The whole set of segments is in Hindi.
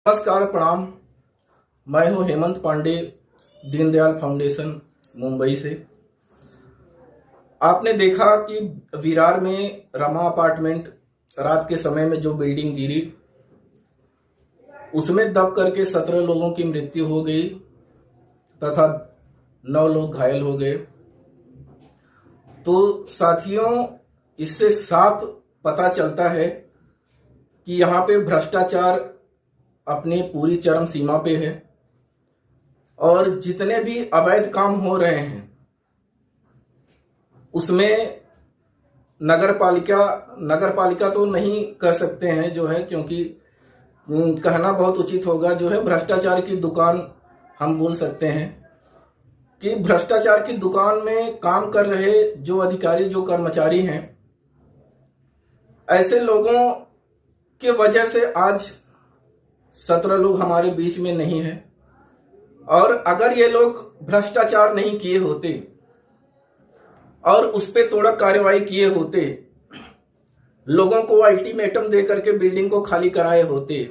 नमस्कार, प्रणाम। मैं हूं हेमंत पांडे, दीनदयाल फाउंडेशन, मुंबई से। आपने देखा कि विरार में रमा अपार्टमेंट रात के समय में जो बिल्डिंग गिरी, उसमें दब करके 17 लोगों की मृत्यु हो गई तथा 9 लोग घायल हो गए। तो साथियों, इससे साफ पता चलता है कि यहाँ पे भ्रष्टाचार अपनी पूरी चरम सीमा पे है और जितने भी अवैध काम हो रहे हैं उसमें नगर पालिका तो नहीं कह सकते हैं जो है, क्योंकि कहना बहुत उचित होगा, जो है भ्रष्टाचार की दुकान हम बोल सकते हैं कि भ्रष्टाचार की दुकान में काम कर रहे जो अधिकारी, जो कर्मचारी हैं, ऐसे लोगों की वजह से आज 17 लोग हमारे बीच में नहीं है। और अगर ये लोग भ्रष्टाचार नहीं किए होते और उस पे तोड़क कार्रवाई किए होते, लोगों को अल्टीमेटम दे करके बिल्डिंग को खाली कराए होते,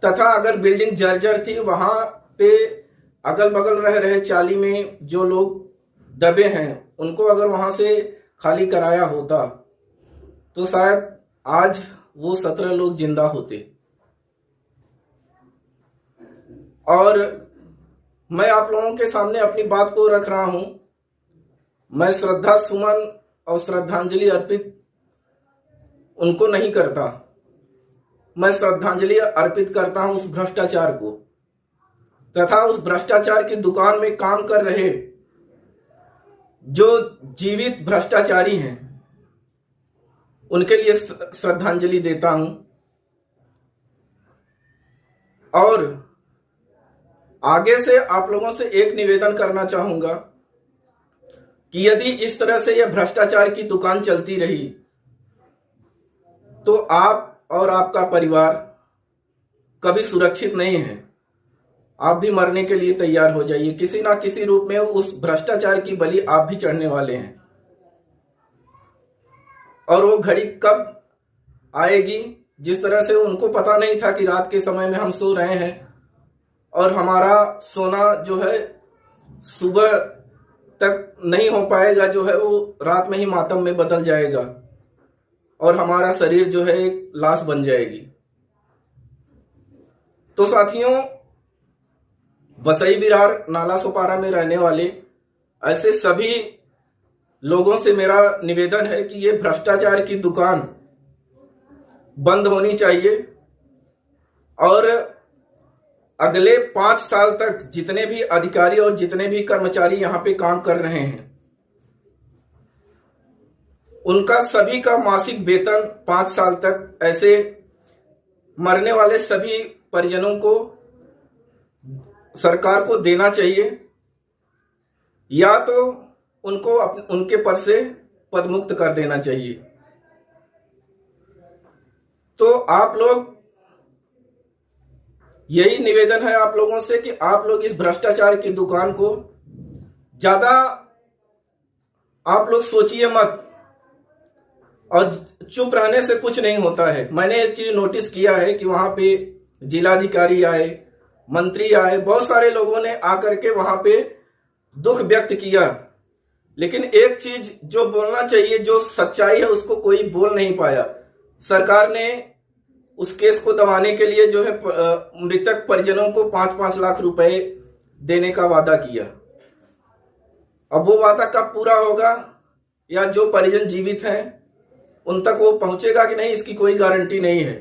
तथा अगर बिल्डिंग जर्जर थी, वहां पे अगल बगल रह रहे चाली में जो लोग दबे हैं उनको अगर वहां से खाली कराया होता तो शायद आज वो 17 लोग जिंदा होते। और मैं आप लोगों के सामने अपनी बात को रख रहा हूं। मैं श्रद्धा सुमन और श्रद्धांजलि अर्पित उनको नहीं करता, मैं श्रद्धांजलि अर्पित करता हूं उस भ्रष्टाचार को, तथा उस भ्रष्टाचार की दुकान में काम कर रहे जो जीवित भ्रष्टाचारी हैं उनके लिए श्रद्धांजलि देता हूं। और आगे से आप लोगों से एक निवेदन करना चाहूंगा कि यदि इस तरह से यह भ्रष्टाचार की दुकान चलती रही तो आप और आपका परिवार कभी सुरक्षित नहीं है। आप भी मरने के लिए तैयार हो जाइए, किसी ना किसी रूप में उस भ्रष्टाचार की बलि आप भी चढ़ने वाले हैं। और वो घड़ी कब आएगी, जिस तरह से उनको पता नहीं था कि रात के समय में हम सो रहे हैं और हमारा सोना जो है सुबह तक नहीं हो पाएगा, जो है वो रात में ही मातम में बदल जाएगा और हमारा शरीर जो है एक लाश बन जाएगी। तो साथियों, वसई विरार नाला सोपारा में रहने वाले ऐसे सभी लोगों से मेरा निवेदन है कि ये भ्रष्टाचार की दुकान बंद होनी चाहिए और अगले 5 साल तक जितने भी अधिकारी और जितने भी कर्मचारी यहां पे काम कर रहे हैं उनका सभी का मासिक वेतन 5 साल तक ऐसे मरने वाले सभी परिजनों को सरकार को देना चाहिए, या तो उनको उनके पद से पदमुक्त कर देना चाहिए। तो आप लोग, यही निवेदन है आप लोगों से कि आप लोग इस भ्रष्टाचार की दुकान को ज्यादा आप लोग सोचिए मत, और चुप रहने से कुछ नहीं होता है। मैंने एक चीज नोटिस किया है कि वहां पे जिलाधिकारी आए, मंत्री आए, बहुत सारे लोगों ने आकर के वहां पे दुख व्यक्त किया, लेकिन एक चीज जो बोलना चाहिए, जो सच्चाई है, उसको कोई बोल नहीं पाया। सरकार ने उस केस को दबाने के लिए जो है मृतक परिजनों को 5-5 लाख रुपए देने का वादा किया। अब वो वादा कब पूरा होगा या जो परिजन जीवित हैं उन तक वो पहुंचेगा कि नहीं, इसकी कोई गारंटी नहीं है,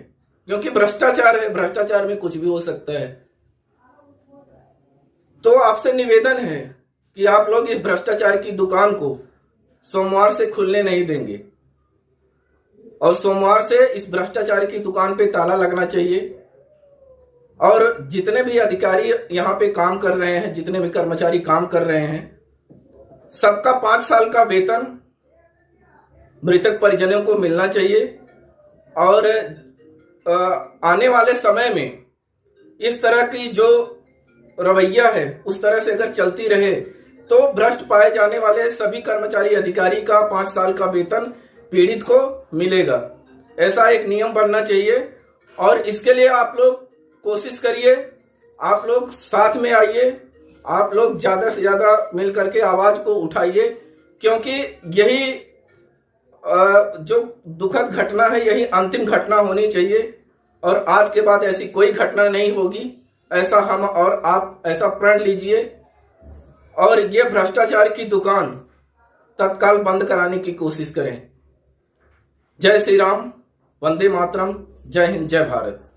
क्योंकि भ्रष्टाचार है, भ्रष्टाचार में कुछ भी हो सकता है। तो आपसे निवेदन है कि आप लोग इस भ्रष्टाचार की दुकान को सोमवार से खुलने नहीं देंगे और सोमवार से इस भ्रष्टाचार की दुकान पे ताला लगना चाहिए। और जितने भी अधिकारी यहां पे काम कर रहे हैं, जितने भी कर्मचारी काम कर रहे हैं, सबका 5 साल का वेतन मृतक परिजनों को मिलना चाहिए। और आने वाले समय में इस तरह की जो रवैया है उस तरह से अगर चलती रहे तो भ्रष्ट पाए जाने वाले सभी कर्मचारी अधिकारी का 5 साल का वेतन पीड़ित को मिलेगा। ऐसा एक नियम बनना चाहिए और इसके लिए आप लोग कोशिश करिए, आप लोग साथ में आइए, आप लोग ज्यादा से ज्यादा मिल करके आवाज को उठाइए, क्योंकि यही जो दुखद घटना है यही अंतिम घटना होनी चाहिए और आज के बाद ऐसी कोई घटना नहीं होगी, ऐसा हम और आप ऐसा प्रण लीजिए और ये भ्रष्टाचार की दुकान तत्काल बंद कराने की कोशिश करें। जय श्री राम, वंदे मातरम, जय हिंद, जय भारत।